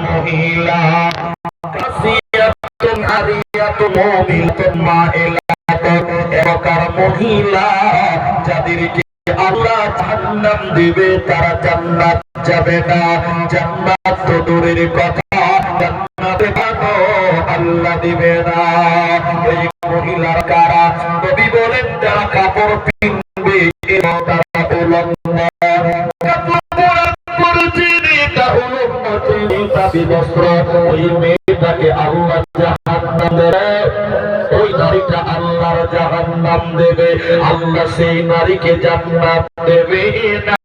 মহিলা কাসিয়াতুন আরিয়াতুন মুমিনাতুন মাইলাতুন এরকার মহিলা যাদেরকে আল্লাহ জাহান্নাম দিবে তারা জান্নাত যাবে না। জান্নাত তো দূরের কথা, জান্নাতে ভালো আল্লাহ দিবে না। এই মহিলার কারা? নবী বলেন যারা কাপড় পিনবে এবং তারা উলঙ্গ, কাপড় পরেছে এটা উলঙ্গ এটা বিবস্ত্র, ওই মেয়েটাকে আল্লাহ জাহান্নাম দেবে, ওই নারীটা আল্লাহর জাহান্নাম দেবে। আল্লাহ সেই নারীকে জান্নাত দেবে না,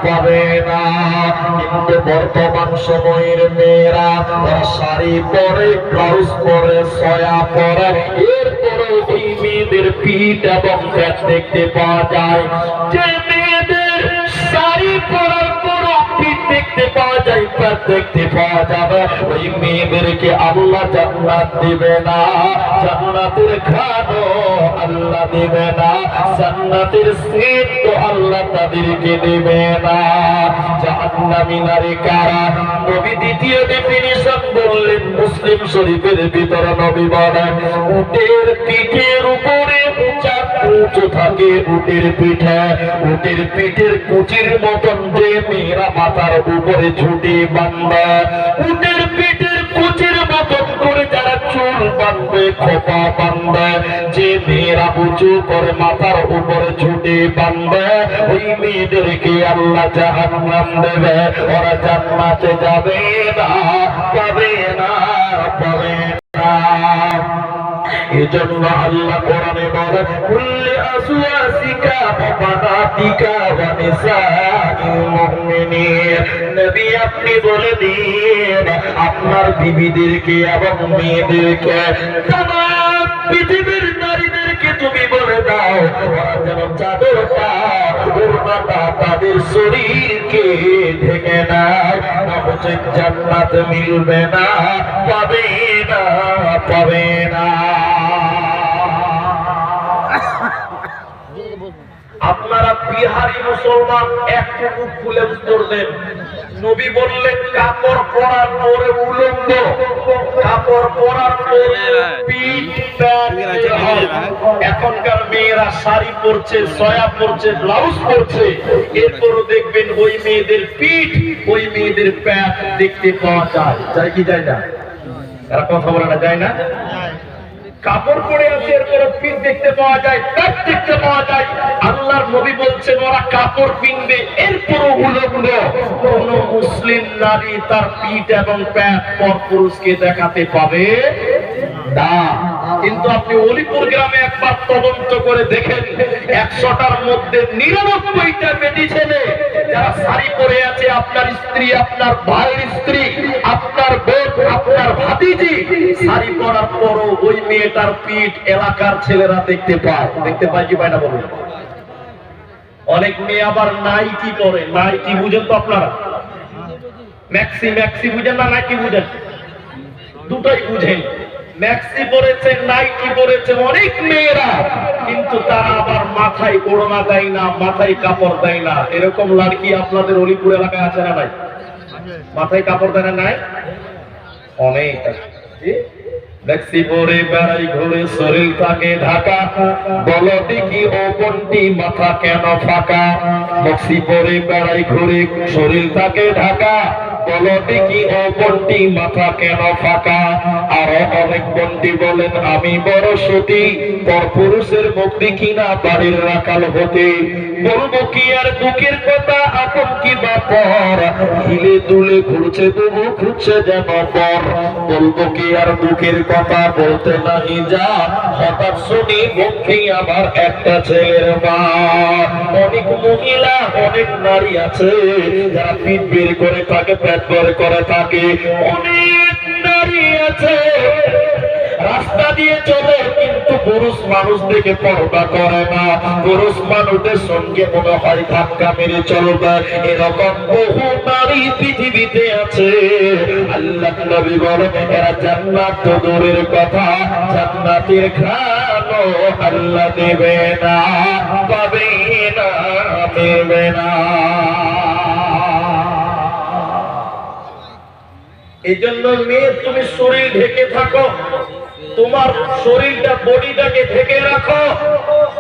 পাবে না। কিন্তু বর্তমান সময়ের মেয়েরা শাড়ি পরে, ব্লাউজ পরে, সয়া পরে, এরপরে ওই মেয়েদের পিঠ এবং পেট দেখতে পাওয়া যায়। যে মেয়েদের শাড়ি পরার পর পিঠ দেখতে পাওয়া যায়, পেট দেখতে পাওয়া যাবে, ওই মেয়েদেরকে আল্লাহ জান্নাত দিবে না। জান্নাতের খানো আল্লাহ দিবে না, জান্নাতের সিট তো আল্লাহ তাদেরকে দিবে না। জাহান্নামী নারী কারা? নবী দ্বিতীয় ডেফিনিশন বললেন মুসলিম শরীফের ভিতরে নবী বলেন উটের পিঠের উপরে উঁচু থাকে, উটের পিঠে, উটের পিঠের কুচির মতন যে মেয়েরা মাথার উপরে ঝুঁটি বাঁধবে, উটের পিঠের কুচির মতন করে যারা চুল বাঁধবে, খোপা বাঁধবে, যে মেয়েরা উঁচু করে মাথার উপরে ঝুঁটি বাঁধবে, ওই মেয়েদেরকে আল্লাহ জাহান্নাম দেবে। ওরা জান্নাতে যাবে না, পাবে না, পাবে না। এজন্য আল্লাহ কোরআনে বলেন কুল্লি আসওয়াসিকা ওয়া বানাতিকা ওয়া নিসাইল মুমিনিন, নবী আপনি বলে দিন আপনার বিবিদেরকে এবং মেয়েদেরকে, তামাম পৃথিবীর নারীদেরকে তুমি বলে দাও ওরা যেন চাদরটা, ওড়নাটা তাদের শরীরকে ঢেকে নেয়, নচেৎ জান্নাত মিলবে না, পাবে না, পাবে না। আপনারা বিহারি মুসলমান একটু খুলে উত্তর দেন। নবী বললেন কাপড় পরার পরে উলঙ্গ, কাপড় পরার পরে পিঠ প্যান্ট। এখনকার মেয়েরা শাড়ি পরছে, সয়া পরছে, ব্লাউজ পরছে, এরপরও দেখবেন ওই মেয়েদের পিঠ, ওই মেয়েদের প্যান্ট দেখতে পাওয়া যায়। যায় কি যায় না? এরা কথা বলে না, যায় না? কাপড় পরে আছে, এরপরে পিঠ দেখতে পাওয়া যায়, পেট দেখতে পাওয়া যায়। আল্লাহর নবী বলছেন ওরা কাপড় পিনবে, এরপরও উলঙ্গ। কোন মুসলিম নারী তার পিঠ এবং পেট পরপুরুষকে দেখাতে পাবে না। কিন্তু আপনি অলিপুর গ্রামে একবার তদন্ত করে দেখেন, 100টার মধ্যে 99টা বেটি ছেলে যারা শাড়ি পরে আছে, আপনার স্ত্রী, আপনার ভাইয়ের স্ত্রী, আপনার বোন, আপনার ভাতিজি, শাড়ি পরার পরও ওই মেয়েটার পিঠ এলাকার ছেলেরা দেখতে পায়। দেখতে পায় কি পায় না বলুন? অনেক মেয়ে আবার নাইটি পরে। নাইটি বুঝেন তো আপনারা? ম্যাক্সি, ম্যাক্সি বুঝেন না নাইটি বুঝেন? দুটাই বুঝেন। ম্যাক্সি পরেছে, নাইটি পরেছে অনেক মেয়েরা, কিন্তু তারা আবার মাথায় ওড়না দেয় না, মাথায় কাপড় দেয় না। এরকম লাড়কি আপনাদের অলিপুর এলাকায় আছে না নাই? মাথায় কাপড় দেয় না? নাই, অনেক আছে। ম্যাক্সি পরে বেড়াই ঘুরে শরীর থাকে ঢাকা, বলো দেখি ও কোনটি মাথা কেন ফাঁকা? ম্যাক্সি পরে বেড়াই ঘুরে শরীর থাকে ঢাকা, বলো দেখি ও কোনটি মাথা কেন ফাঁকা? আরো অনেক বন্টি বলেন আমি বড় সতী, পরপুরুষের মুখ দেখি না বাড়ির রাখাল হতে। বলবো কি আর দুঃখের কথা, আপন কি বাপর, হিলে দুলে ঘুরছে তবু ঘুরছে যেন পর। বলবো কি আর দুঃখের কথা, বলতে নাহি যা, হঠাৎ শুনি মুখে আমার একটা ছেলের মা। অনেক মহিলা, অনেক নারী আছে যারা পিঠ বের করে থাকে, পেট বের করে থাকে। অনেক নারী আছে রাস্তা দিয়ে চলে, কিন্তু পুরুষ মানুষ দেখে পরোটা করে না, পুরুষ মানুষের সঙ্গে মনে হয় ধাক্কা মেরে চলবে। এরকম বহু নারী পৃথিবীতে আছে। আল্লাহ নবী বলেন এরা জান্নাত তো দূরের কথা, জান্নাতের ঘ্রাণও আল্লাহ দেবে না, পাবে না, দেবে না। এই জন্য মেয়ে তুমি শরীর ঢেকে থাকো, তোমার শরীরটা বডিটাকে ঢেকে রাখো,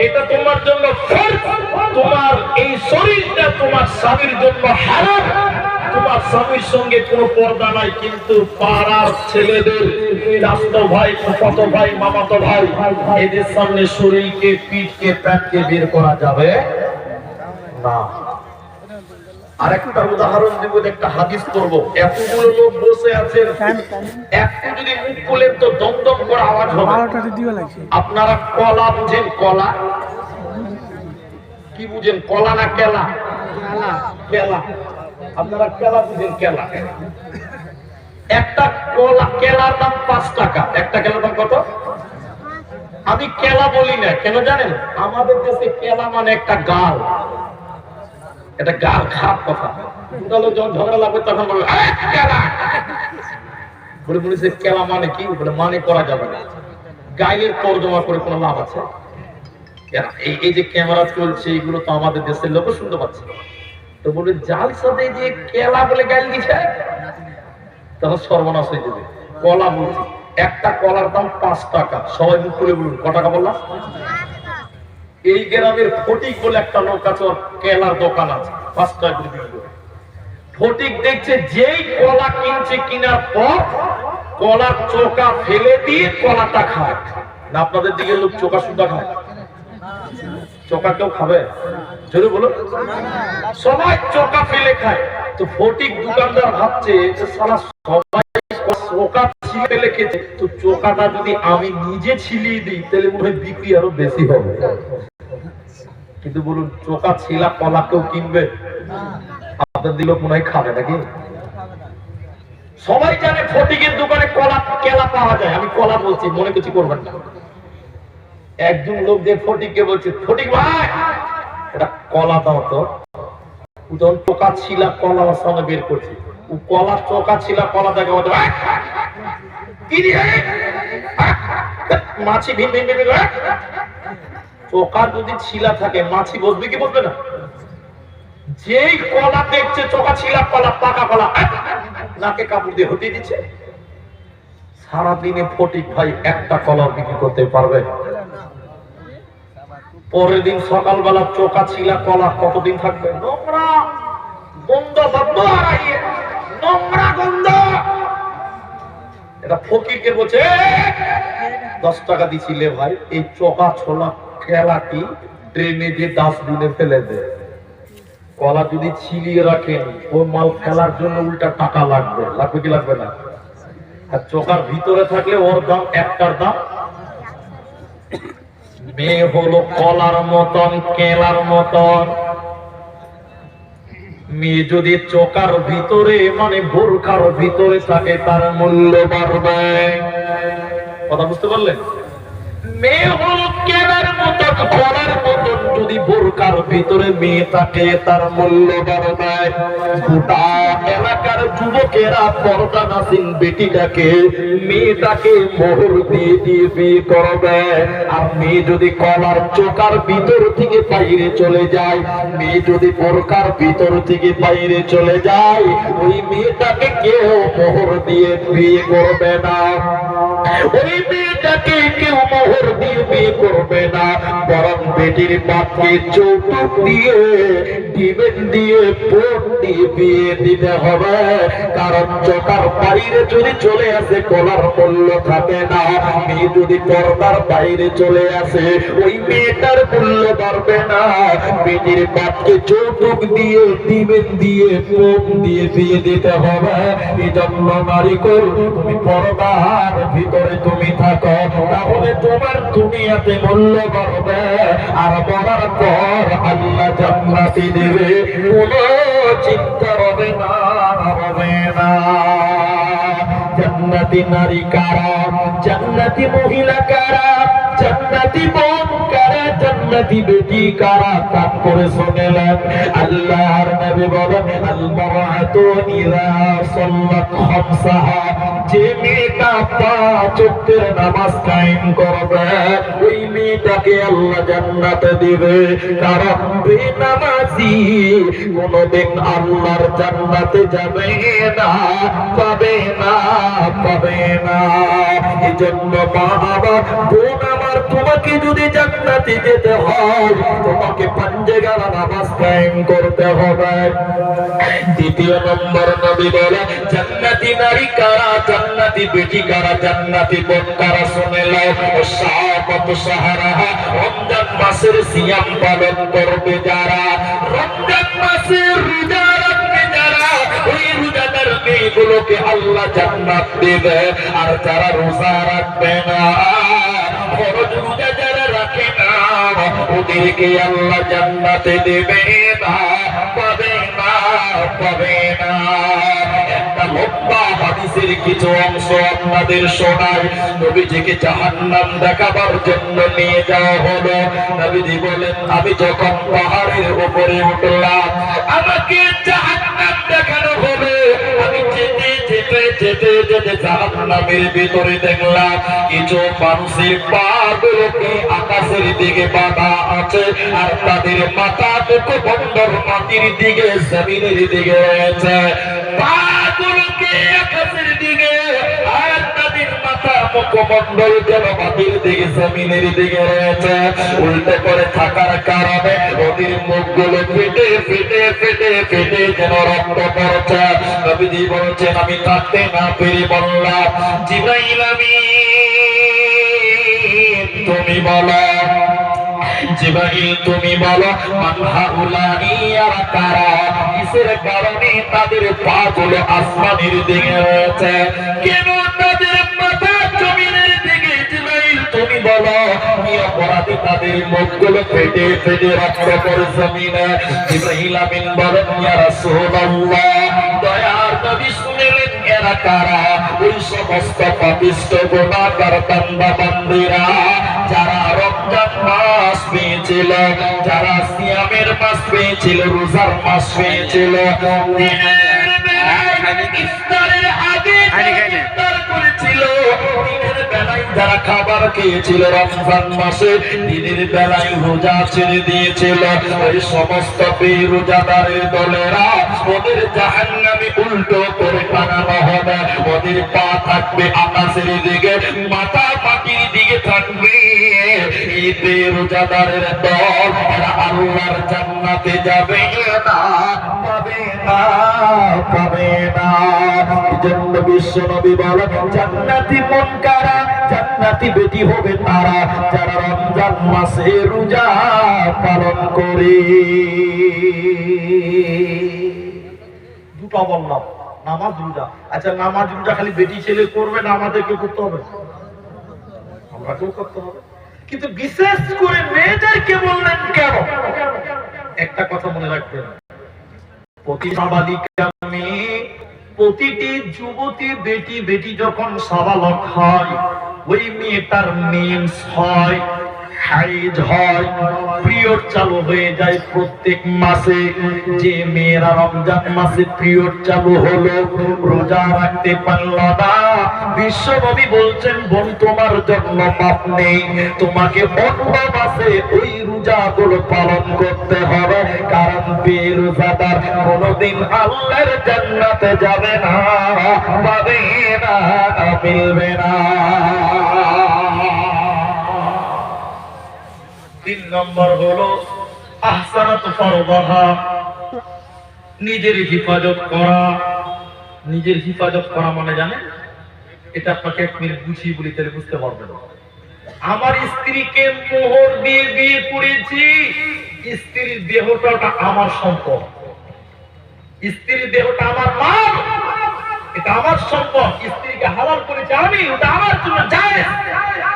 এটা তোমার জন্য ফরজ। তোমার এই শরীরটা তোমার স্বামীর জন্য হারাম। তোমার স্বামীর সঙ্গে কোনো পর্দা নাই, কিন্তু পাড়ার ছেলেদের, চাচতো ভাই, ফুফাতো ভাই, মামাতো ভাই, এদের সামনে শরীরকে, পিঠকে, প্যাটকে বের করা যাবে না। আরেকটা উদাহরণ দিব, একটা হাদিস করব। এতগুলো লোক বসে আছেন, একটু যদি মুখ খুলেন তো দমদম করে আওয়াজ হবে। আপনারা কলা বুঝেন? কলা কি বুঝেন? কলা না কেলা? কেলা। আপনারা কেলা বুঝেন? কেলা। একটা কলা কেলার দাম 5 টাকা। একটা কেলার দাম কত? আমি কেলা বলি না, কেন জানেন? আমাদের দেশে কেলা মানে একটা গাল, এটা গাল, খারাপ কথা। যখন ঝগড়া লাগবে তখন বলবে কেলা, বলে বলেছে কেলা মানে কি? বলে মানে করা যাবে না। গাইলের তর্জমা করে কোনো লাভ আছে? এই যে ক্যামেরা চলছে, এগুলো তো আমাদের দেশের লোক শুনতে পাচ্ছে। তো বলে জাল সাথে যে কেলা বলে গাইল দিছে, তখন সর্বনাশ হয়ে যাবে। কলা বলছি, একটা কলার দাম 5 টাকা। সবাই মুখ করে বলুন, ক টাকা বললাম? এই গ্রামের ফটিক বলে একটা লোক আছে, ওর কেলার দোকান আছে, 5 টাকা করে বিক্রি করে। ফটিক দেখছে যেই কলা কিনছে, কিনার পর কলার চোকা ফেলে দিয়ে কলাটা খায় না। আপনাদের দিকে লোক চোকা সুদ্ধা খায়? চোকা কেউ খাবে? জোরে বলো। সবাই চোকা ফেলে খায়। তো ফটিক দোকানদার ভাবছে যে সারা সবাই চোকা ছিলে খেতে, তো চোকাটা যদি আমি নিজে ছিলিয়ে দিই তাহলে মনে হয় বিক্রি আরো বেশি হবে। কিন্তু বলুন, চোকা ছিলা কলা কেউ কিনবে? আপনার দিল মনে হয় খাবে নাকি? সবাই জানে ফটিকের দোকানে কলা কেলা পাওয়া যায়। আমি কলা বলছি, মনে কিছু করবেন না। একজন লোক যে ফটিককে বলছে, ফটিক ভাই এটা কলা দাও তো। যখন চোকা ছিলা কলা ওর সামনে বের করছে, ও কলা চোকা ছিলা কলা দেখে বলছে কি দিয়ে মাছি ভিন ভিন ভিন। চোকা যদি ছিলা থাকে, মাছি বসবে কি বসবে না? যেই কলা দেখছে চোকা ছিলা কলা, পাকা কলা, নাকে কাপড় দিয়ে হটিয়ে দিচ্ছে। সারাদিনে ফটিক ভাই একটা কলা বিক্রি করতে পারবে? পরের দিন সকালবেলা চোকা ছিলা কলা কতদিন থাকবে? নোংরা গন্ধ, নোংরা গন্ধ। এটা ফকিরকে বলছে 10 টাকা দিছিলে ভাই, এই চোকা ছোলা কেলাটি ট্রেনে দিয়ে ডাস্টবিনে ফেলে দে। কলা যদি ছিলিয়ে রাখেন, ওই মাল ফেলার জন্য উল্টা টাকা লাগবে। লাগবে কি লাগবে না? আর চোকার ভিতরে থাকলে ওর দাম, একটার দাম। মেয়ে হলো কলার মতন, কেলার মতন। মেয়ে যদি চোকার ভিতরে মানে বোরখার ভিতরে থাকে, তার মূল্য বাড়বে। কথা বুঝতে পারলেন? মেয়ে হলো কেলার মতন, কলার মতন। যদি বোরখার ভিতরে মেয়ে থাকে, তার মূল্য বাড়বে। গোটা এলাকার যুবকেরা পর্দানাসীন বেটিটাকে, মেয়েটাকে মোহর দিয়ে দিয়ে বিয়ে করবে। আর মেয়ে যদি কলার চোকার ভিতর থেকে বাইরে চলে যায়, মেয়ে যদি বোরখার ভিতর থেকে বাইরে চলে যায়, ওই মেয়েটাকে কেউ মোহর দিয়ে বিয়ে করবে না। ওই মেয়েটাকে কেউ মোহর দিয়ে বিয়ে করবে না, বরং বেটির বাপকে যৌতুক দিয়ে, ডিমেন্ট দিয়ে, পোট দিয়ে বিয়ে দিতে হবে। কারণ চোকার বাইরে যদি চলে আসে, কলার মূল্য থাকে না। মেয়ে যদি পর্দার বাইরে চলে আসে, ওই মেয়েটার মূল্য বাড়বে না। বেটির বাপকে যৌতুক দিয়ে, ডিমেন্ট দিয়ে, পোট দিয়ে বিয়ে দিতে হবে। এই জন্য নারী কর, তুমি পর্দার ভিতরে তুমি থাকো, তাহলে তোমার দুনিয়াতে মূল্য বাড়বে। আর বলার পর আল্লাহ জান্নাতি দেবে, কোনো চিন্তা হবে না, হবে না। জান্নাতি নারী কারা? জান্নাতি মহিলা কারা? জান্নাতি বোন কারা, জান্নাতি বেটি কারা, কান করে শুনলেন। আল্লাহর নবী বলেন আল মারআতু ইযা সাল্লাত খামসাহা, যে মেয়েটা পাঁচ ওয়াক্তের নামাজ কায়েম করবে ওই মেয়েটাকে আল্লাহ জান্নাতে দিবে। কারণ বেনামাজি কোনদিন আল্লাহর জান্নাতে যাবে না, পাবে না, পাবে না। এজন্য মা আমার, বোন আমার, তোমাকে যদি জান্নাতে যেতে হয় তোমাকে পাঁচেগারা নামাজ কায়েম করতে হবে। দ্বিতীয় নম্বর নবী বলে জান্নাতি নারী কারা, জান্নাতি বেটি কারা, জান্নাতি বোন কারা, শুনে নাও। শাআবাত শাহরাহা, রমজান মাসের সিয়াম পালন করবে যারা, রমজান মাসের রোজা রাখবে যারা, ওই রোজাদার মেয়েগুলোকে আল্লাহ জান্নাত দেবে। আর যারা রোজা রাখবে না, ফরজ রোজা যারা রাখে না, ওদেরকে আল্লাহ জান্নাতে দেবে না, পাবে না, পাবে না। একটা লম্বা হাদিসের কিছু অংশ আপনাদের শোনাই। নবীজিকে জাহান্নাম দেখাবার জন্য নিয়ে যাওয়া হলো। নবীজি বলেন আমি যখন পাহাড়ের উপরে উঠলাম আমাকে জাহান্নাম দেখানো হলো। আমি যেতে যেতে যেতে যেতে জাহান্নামের ভিতরে দেখলাম কিছু মানুষের পা গুলোকে আকাশের দিকে বাঁধা আছে, আর তাদের মাথা দুটো বন্দর মাটির দিকে, জমিনের দিকে রয়েছে। পা গুলোকে আকাশের দিকে, আর তাদের মাথা মুখমণ্ডল যেন মাটির দিকে, জমিনের দিকে রয়েছে। উল্টে করে থাকার কারণে ওদের মুখগুলো ফেটে ফেটে ফেটে ফেটে যেন রক্ত পড়ছে। নবীজি বলছেন আমি থাকতে না পেরে বললাম জিবরাইল আমিন তুমি বলো, জিবরাইল তুমি বলো মান হাউলাই ইয়ারা কারা, কিসের কারণে তাদের পা গুলো আসমানের দিকে রয়েছে, কেন তাদের মাথা জমিনের দিকে? জিবরাইল তুমি বলো কি অপরাধে তাদের মুখগুলো ফেটে ফেটে রক্ত পড়ে জমিনে? জিবরাইল আমিন বলেন ইয়া রাসূলুল্লাহ, দয়ার নবী শুনলেন এরা কারা? ওই সমস্ত পাপিষ্ঠ গুনাহগার বান্দা বান্দীরা যারা রমজান মাস পেয়েছিল, যারা সিয়ামের মাস পেয়েছিল, রোজার মাস পেয়েছিল, ইফতারের আগে ইফতার করেছিল, দিনের বেলায় যারা খাবার খেয়েছিল, রমজান মাসে দিনের বেলায় রোজা ছেড়ে দিয়েছিল, ওই সমস্ত বেরোজাদারের দলেরা ওদের জাহান্নামে উল্টো করে টানানো হবে। ওদের পা থাকবে আকাশের দিকে, মাথা মাটির দিকে থাকবে। এই বেরোজাদারের দল এরা আল্লাহর জান্নাতে যাবে না, পাবে না, পাবে না। এজন্য বিশ্ব নবী বলেন জান্নাতি মন কারা, জান্নাতি বেটি হবে তারা যারা রমজান মাসে রোজা পালন করে। দুটো বললাম, নামাজ রোজা। আচ্ছা নামাজ রোজা খালি বেটি ছেলে করবে না, আমাদেরকে করতে হবে? আমরাকেও করতে হবে, কিন্তু বিশেষ করে মেয়েদেরকে বললেন কেন? একটা কথা মনে রাখবেন, প্রতিটা বালিকা মেয়ে, প্রতিটি যুবতী বেটি বেটি যখন সাবালক হয়, ওই মেয়েটার মেন্স হয়, হাইজ হয়, পিরিয়ড চালু হয়ে যায় প্রত্যেক মাসে। যে মেয়েরা রমজান মাসে পিরিয়ড চালু হলো, রোজা রাখতে পারল না, বিশ্বনবী বলছেন বোন তোমার জন্য মাপ নেই, তোমাকে অন্য মাসে ওই রোজাগুলো পালন করতে হবে। কারণ বেরোজাদার কোনদিন আল্লাহর জান্নাতে যাবে না, পাবে না, মিলবে না। 3 নম্বর হলো আহসানাতু ফারদাহা, নিজের হিফাজত করা। নিজের হিফাজত করা মানে জানেন? এটা আপনাকে 1 মিনিট বুঝিয়ে বলি, তাহলে বুঝতে পারবেন। আমার স্ত্রীকে মোহর দিয়ে বিয়ে করেছি, স্ত্রীর দেহটা আমার সম্পদ, স্ত্রীর দেহটা আমার মাল, এটা আমার সম্পদ। স্ত্রীকে হালাল করেছি আমি, ওটা আমার জন্য জায়েজ।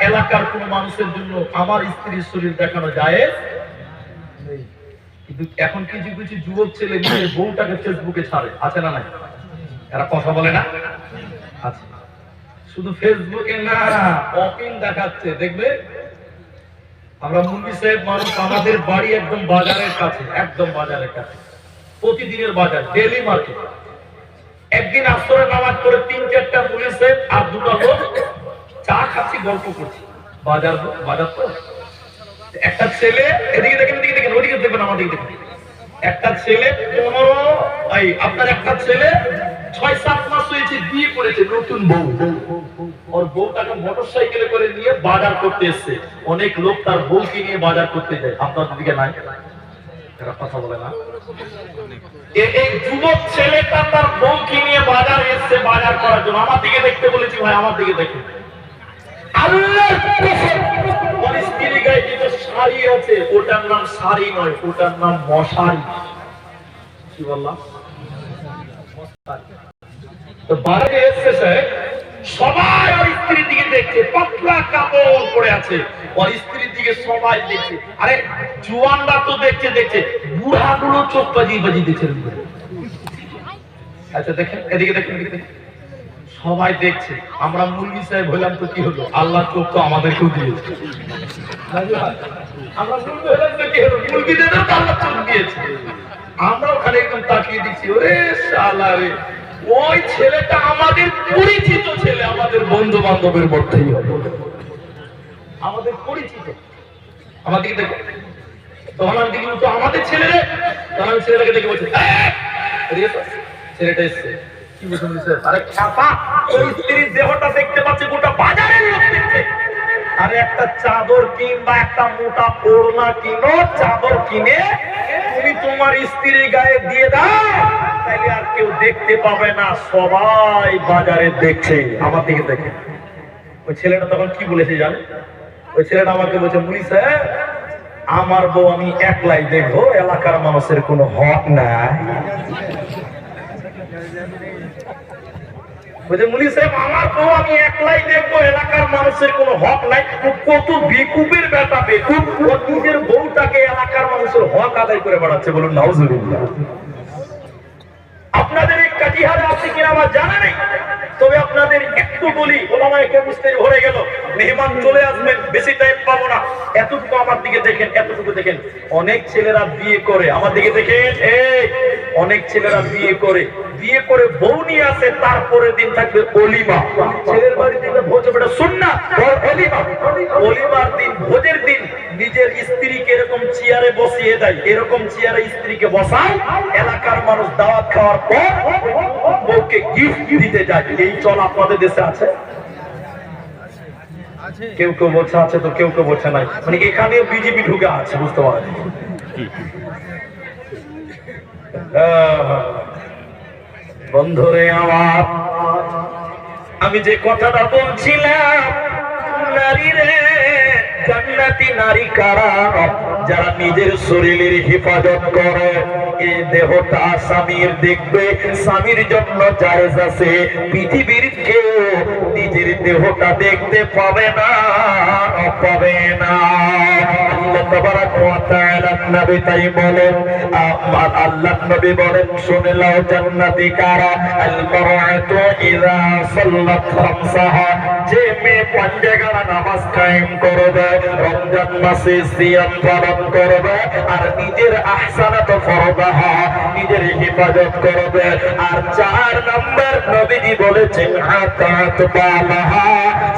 এলাকার কোন মানুষের জন্য আমার স্ত্রীর শরীর দেখানো জায়েজ নেই। কিন্তু এখন কিছু কিছু যুবক ছেলে নিজের বউটাকে ফেসবুকে ছাড়ে, আছে না? নাই? এরা কথা বলে না? আছে। শুধু ফেসবুকে না, অপিন দেখাচ্ছে, দেখবে আমরা মুন্সি সাহেব মানুষ, আমাদের বাড়ি একদম বাজারের কাছে, একদম বাজারের কাছে, প্রতিদিনের বাজার, ডেইলি মার্কেট। একদিন আসরে নামাজ করে 3-4টা মুন্সি সাহেব আর 2টা লোক চা খাচ্ছি, গল্প করছি। বাজার বাজার তো একটা ছেলে, এদিকে দেখেন, এদিকে দেখেন, ওদিকে দেখবেন, আমার দিকে দেখেন। একটা ছেলে 6-7 মাস হয়েছে, বিয়ে করেছে, নতুন বউ। ওর বউটাকে মোটরসাইকেলে করে নিয়ে বাজার করতে এসছে। অনেক লোক তার বউকে নিয়ে বাজার করতে যায়, আপনার দিকে নাই? কথা বলে না। এই যুবক ছেলেটা তার বউকে নিয়ে বাজার এসছে, বাজার করার জন্য। আমার দিকে দেখতে বলেছি, ভাই আমার দিকে দেখুন। আল্লাহর কসম, ওর স্ত্রীর গায়ে যে শাড়ি আছে, ওটার নাম শাড়ি নয়, ওটার নাম মশারি। কি বললাম? তো বাজারে এসছে স্যার, সবাই ওর স্ত্রীর দিকে দেখছে, পাতলা কাপড় পরে আছে, ওর স্ত্রীর দিকে সবাই দেখছে। আরে জুয়ানরা তো দেখছে, বুড়াগুলো চোখ বাজিয়ে বাজিয়ে দেখছে। আচ্ছা দেখেন, এদিকে দেখেন, এদিকে দেখেন, সবাই দেখছে। আমরা মুরগি সাহেব হলাম তো কি হলো, আল্লাহ চোখ তো আমাদেরকেও দিয়েছে। আমরা মুরগি হলাম তো কি হলো, মুরগিদেরও তো আল্লাহ চোখ দিয়েছে। আমরা ওখানে একদম তাকিয়ে দিচ্ছি, ওরে শালা রে, ওই ছেলেটা আমাদের পরিচিত ছেলে, আমাদের বন্ধু বান্ধবের মধ্যেই হবে, আমাদের পরিচিত। আমাদের দেখো, তখন আমি দেখি তো আমাদের ছেলে রে, তখন আমি ছেলেটাকে দেখে বলছি, ছেলেটা এসছে। কি বলছে? আরে খাপা, ওই স্ত্রীর দেহটা দেখতে পাচ্ছে, গোটা বাজারের লোক দেখছে। আরে একটা চাদর কিংবা একটা মোটা ওড়না কিনো, চাদর কিনে তুমি তোমার স্ত্রীর গায়ে দিয়ে দাও, তাইলে আর কেউ দেখতে পাবে না, সবাই বাজারে দেখছে। আমার দিকে দেখে ওই ছেলেটা তখন কি বলেছে জানে? ওই ছেলেটা আমাকে বলছে, মুনি স্যার, আমার বউ আমি একলাই দেখবো, এলাকার মানুষের কোনো হক নাই। মুনি সাহেব, আমার বউ আমি একলাই দেখবো, এলাকার মানুষের কোনো হক নাই। কত বেকুবের বেটা, বেকুব, ও নিজের বউটাকে এলাকার মানুষের হক আদায় করে বেড়াচ্ছে। বলুন নাউজুবিল্লাহ। আপনাদের এই কাটিহারে আছে কিনা আমার জানা নেই, তবে আপনাদের একটু বলি, ওলামায়ে কেরাম ভরে গেল, মেহমান চলে আসবেন, বেশি টাইম পাবো না। এতটুকু আমার দিকে দেখেন, এতটুকু দেখেন। অনেক ছেলেরা বিয়ে করে, আমার দিকে দেখেন, অনেক ছেলেরা বিয়ে করে বউ নিয়ে আসে, তারপরে দিন থাকবে অলিমা। ছেলের বাড়িতে ভোজ হবে, সুন্নাত, অলিমা। অলিমার দিন, ভোজের দিন নিজের স্ত্রীকে এরকম চেয়ারে বসিয়ে দেয়, এরকম চেয়ারে স্ত্রীকে বসায়, এলাকার মানুষ দাওয়াত খাওয়ার পর বউকে গিফট দিতে যায়। এই চল আপনাদের দেশে আছে? কেউ কেউ বলছে আছে, তো কেউ কেউ বলছে নাই। মানে এখানেও বিজেপি ঢুকে আছে, বুঝতে পারেন? বন্ধুরে আমার, আমি যে কথাটা বলছিলাম, নারী রে, জান্নাতি নারী কারা? যারা নিজের শরীরের হেফাজত করে। এই দেহটা স্বামীর দেখবে, স্বামীর জন্য জায়েজ আছে। পৃথিবীর কেউ নিজের দেহটা দেখতে পাবে না, পাবে না। আল্লাহ তাবারাক ওয়া তাআলা নবী তাই বলেন, আল্লাহ নবী বলেন, শুনে নাও জান্নাতি কারা? আল মারআতু ইযা সাল্লাত খামসাহা, যে মেয়ে পাঁচগানা নামাজ কায়েম করবে, রমজান মাসে সিয়াম পালন করবে, আর নিজের আহসানাত ফরদাহা, নিজের হেফাজত করবে। আর 4 নাম্বার নবীজি বলেছেন, আতাত বালাহা,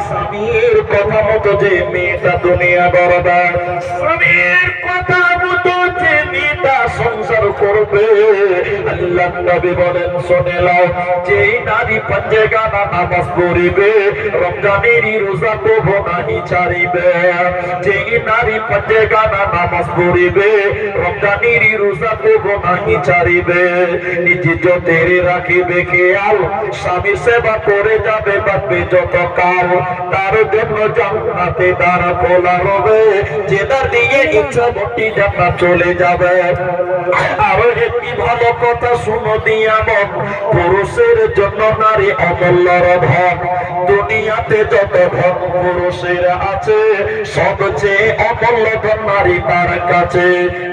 স্বামীর কথা মতো যে মেয়েটা দুনিয়া করবে, স্বামীর কথা মতো যে মেয়েটা সংসার করবে, আল্লাহ নবী বলেন, শুনে নাও, যেই নারী পাঁচগানা নামাজ পড়িবে, রমজানেরই রোজা কবো নাহি ছাড়িবে। যেই নারী পাঁচগানা নামাজ পড়িবে, রমজানেরই রোজা কবো নাহি ছাড়িবে। নিজে যতের রাখিবে খেয়াল, স্বামী সেবা করে যাবে, বাঁচবে যত কাল, তার জন্য জান্নাতে দ্বার খোলা হবে, যে দ্বার দিয়ে ইচ্ছা মতি জান্নাত চলে যাবে। আরো একটি ভালো কথা শুনো দিয়ামত, পুরুষের জন্য নারী অমূল্যর ধন। দুনিয়াতে যত ধন পুরুষের আছে, সবচেয়ে অমূল্য ধন নারী তার কাছে।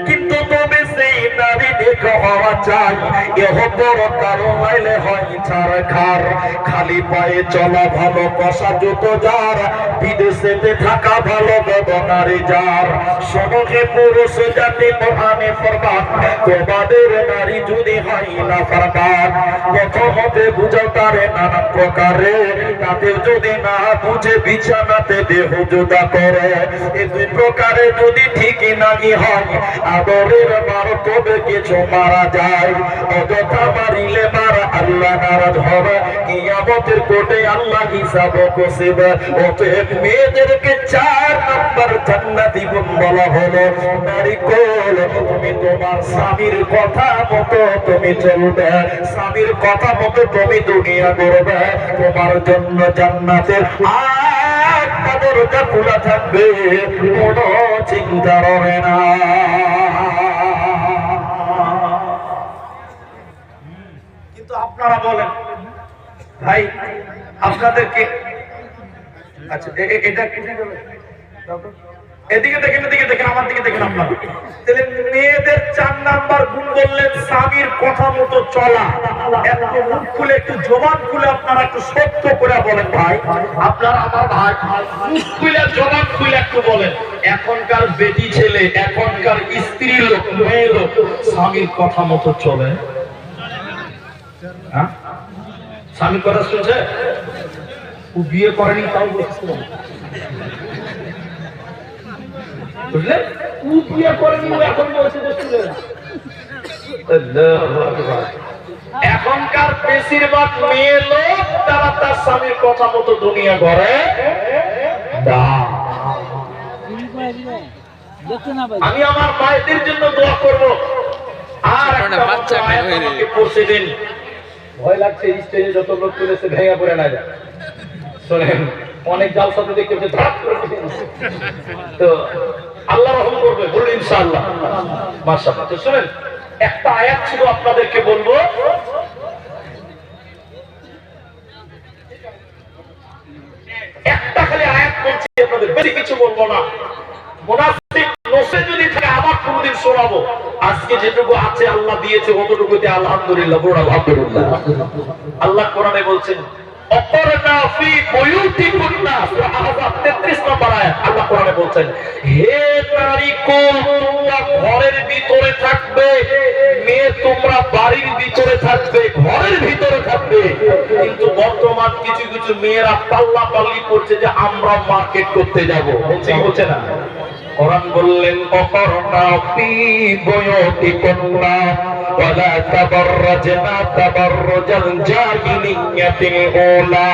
কিন্তু তবে সেই নারী দেখে হওয়া চাই এহ বড় কারো মাইলে হয় ছাড় খার খালি পায়ে চলা ভালো কষা জুত যার বিদেশেতে থাকা ভালো বেদনারি যার সমকে পুরুষ জাতি মহানে ফরমান তোমাদের নারী যদি হয় না ফরমান প্রথমতে বুঝাও তারে নানা প্রকারে তাদের যদি না বুঝে বিছানাতে দেহ জুদা করে এই দুই প্রকারে যদি ঠিকই নাগি হয় আদরের মার তবে কিছু মারা যায় অযথা মারিলে মারা আল্লাহ নারাজ হবে কিয়ামতের কোর্টে আল্লাহ হিসাব কষিবে অতএব মেয়েদেরকে 4 নম্বর জান্নাতি গুণ বলা হলো নারী কোল তুমি তোমার স্বামীর কথা মতো তুমি চলবে স্বামীর কথা মতো তুমি দুনিয়া করবে তোমার জন্য জান্নাতের একটা দরজা খোলা থাকবে কোনো চিন্তা রবে না কিন্তু আপনারা বলেন ভাই আপনাদেরকে আচ্ছা এটা এদিকে দেখেন আমার দিকে দেখেন আপনারা তাহলে মেয়েদের 4 নাম্বার গুণ বললেন স্বামীর কথা মতো চলা একটু মুখ খুলে একটু জবান খুলে আপনারা একটু সত্য করে বলেন ভাই আপনারা আমার ভাই মুখ খুলে জবান খুলে একটু বলেন এখনকার বেটি ছেলে এখনকার স্ত্রী লোক মেয়ে লোক স্বামীর কথা মতো চলে হ্যাঁ স্বামীর কথা শুনছে ও বিয়ে করেনি তাও বলছিল বুঝলেন ও বিয়ে করেনি ও এখন বলছে এখনকার বেশিরভাগ মেয়ে লোক তারা তার স্বামীর কথা মতো দুনিয়া করে আমি আমার মায়েদের জন্য দোয়া করব আর একটা বাচ্চা আমাকে পৌঁছে দিন ভয় লাগছে স্টেজে যত লোক তুলেছে ভেঙে পড়ে না যায় শোনেন অনেক জালসাতে দেখতে ধাপ করে তো আল্লাহ রহম করবে বলুন ইনশাআল্লাহ মাশাআল্লাহ তো শুনেন একটা আয়াত ছিল আপনাদেরকে বলবো একটা খালি আয়াত বলছি আপনাদের বেশি কিছু বলবো না মুনাফিক নসে যদি থাকে আবার কোনদিন শোনাবো আজকে যেটুকু আছে আল্লাহ দিয়েছে অতটুকুতে আলহামদুলিল্লাহ বড় আলহামদুলিল্লাহ আল্লাহ কোরআনে বলছেন অপরনা ফি বুয়ুতিকুন্না সূরা আহজাব 33 নম্বর আয়াত আল্লাহ কোরআনে বলছেন হে নারী কোন তোমরা ঘরের ভিতরে থাকবে মেয়ে তোমরা বাড়ির ভিতরে থাকবে ঘরের ভিতরে থাকবে কিন্তু বর্তমান কিছু কিছু মেয়েরা পাল্লাপাল্লি করছে যে আমরা মার্কেট করতে যাব বলছে না কোরআন বললেন অপরনা ফি বুয়ুতিকুন্না ওয়ালা তাবাররাজনা তাবাররুজাল জাহিলিয়াতিল উলা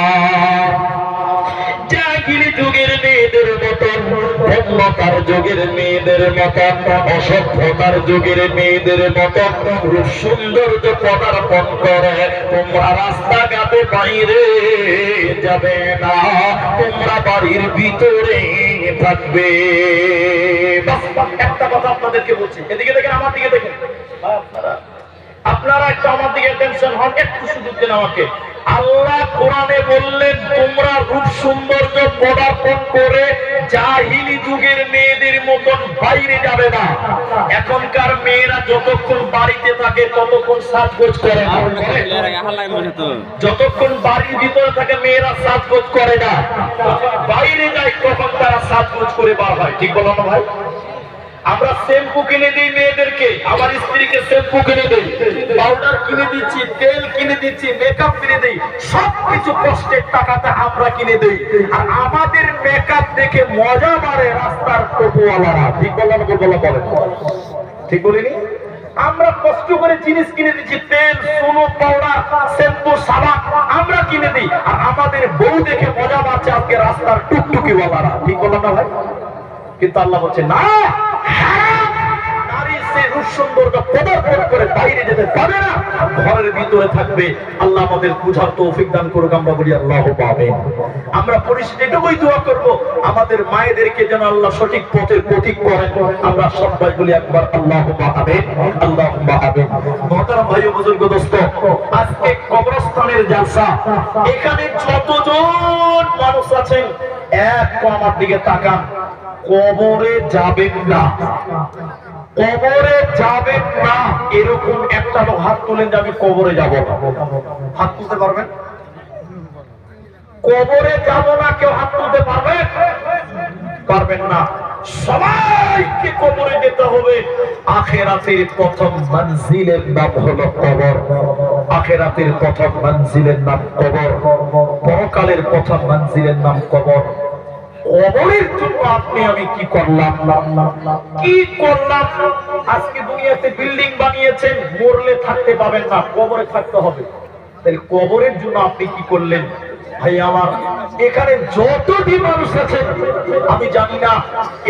জাহিলি যুগের মেয়েদের মতন ধর্মকার যুগের মেয়েদের মতন অসভ্যতার যুগের মেয়েদের মতন রূপ সৌন্দর্য পদার্পণ করে তোমরা রাস্তাঘাটে বাইরে যাবে না তোমরা বাড়ির ভিতরে থাকবে একটা কথা আপনাদেরকে বলছি এদিকে দেখেন আমার দিকে দেখেন আপনারা একটু আমার দিকে টেনশন হন একটু সুযোগ দেন আমাকে আল্লাহ কোরআনে বললেন তোমরা রূপ সৌন্দর্য পদার্পণ করে জাহিলি যুগের মেয়েদের মতন বাইরে যাবে না এখনকার মেয়েরা যতক্ষণ বাড়িতে থাকে ততক্ষণ সাজগোজ করে না যতক্ষণ বাড়ির ভিতরে থাকে মেয়েরা সাজগোজ করে না বাইরে যায় তখন তারা সাজগোজ করে বার হয় ঠিক বলো না ভাই আমরা শ্যাম্পু কিনে দিই মেয়েদেরকে আমার স্ত্রীকে শ্যাম্পু কিনে দিই পাউডার কিনে দিচ্ছি তেল কিনে দিচ্ছি মেকআপ কিনে দিই সবকিছু কষ্টের টাকাতে আমরা কিনে দিই আর আমাদের মেকআপ দেখে মজা মারে রাস্তার টোটোওয়ালারা ঠিক বললাম বলেন ঠিক বলিনি আমরা কষ্ট করে জিনিস কিনে দিচ্ছি তেল সোনো পাউডার শ্যাম্পু সাবান আমরা কিনে দিই আর আমাদের বউ দেখে মজা মারছে আজকে রাস্তার টুকটুকিওয়ালারা ঠিক বললাম না ভাই কিন্তু আল্লাহ বলছে না নারী সে রূপ সৌন্দর্য পদার্পণ করে বাইরে যেতে পারে না ঘরের ভিতরে থাকবে আল্লাহ আমাদের বুঝার তৌফিক দান করুক আমরা বলি আল্লাহ পাবেন আমরা পরিস্থিতি এটুকুই দোয়া করব আমাদের মায়েদেরকে যেন আল্লাহ সঠিক পথের পথিক করেন আমরা সবাই বলি একবার আল্লাহ পাবেন আল্লাহ পাবেন মহতারাম ভাই ও বুজুর্গ দোস্ত আজকে কবরস্থানের জালসা এখানে যতজন মানুষ আছেন এক আমার দিকে তাকান কবরে যাবেন না কবরে যাবেন না এরকম একটা লোক হাত তুলেন যে আমি কবরে যাব না। হাত তুলতে পারবেন? কবরে যাব না কেউ হাত তুলতে পারবেন? পারবেন না। সবাইকে কবরে যেতে হবে। আখিরাতের প্রথম মঞ্জিলের নাম হলো কবর। আখিরাতের প্রথম মঞ্জিলের নাম কবর। পরকালের প্রথম মঞ্জিলের নাম কবর। কবরের জন্য আপনি আমি কি করলাম? কি করলাম? আজকে দুনিয়াতে বিল্ডিং বানিয়েছেন, মরলে থাকতে পাবেন না, কবরে থাকতে হবে। তাহলে কবরের জন্য আপনি কি করলেন? ভাই আমার, এখানে যতটি মানুষ আছেন আমি জানি না,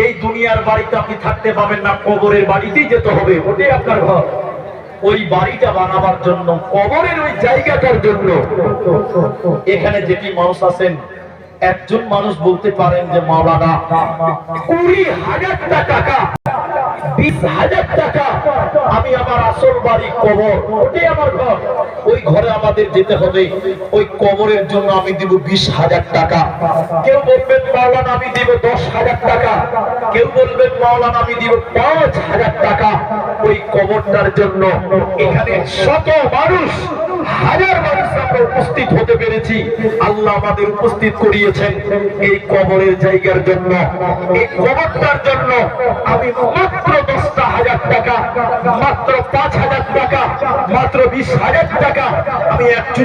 এই দুনিয়ার বাড়িতে আপনি থাকতে পাবেন না, কবরের বাড়িতেই যেতে হবে। ওটাই আপনার ঘর। ওই বাড়িটা বানাবার জন্য, কবরের ওই জায়গাটার জন্য এখানে যেটি মানুষ আছেন, একজন মানুষ বলতে পারেন যে মাওলানা 20,000 টাকা 20,000 টাকা আমি আমার আসল বাড়ি কবর, ওটাই আমার ঘর, ওই ঘরে আমাদের যেতে হবে। ওই কবরের জন্য আমি দিব 20,000 টাকা। কেউ বলবেন মাওলানা আমি দিব 10,000 টাকা। কেউ বলবেন মাওলানা আমি দিব 5,000 টাকা। ওই কবরটার জন্য এখানে শত মানুষ, হাজার মানুষ আমরা উপস্থিত হতে পেরেছি। আল্লাহ আমাদের উপস্থিত করিয়েছেন এই কবরের জায়গার জন্য। এই কবরটার জন্য আমি মাত্র 10,000 টাকা, মাত্র 5,000 টাকা, মাত্র 20,000 টাকা আমি একজন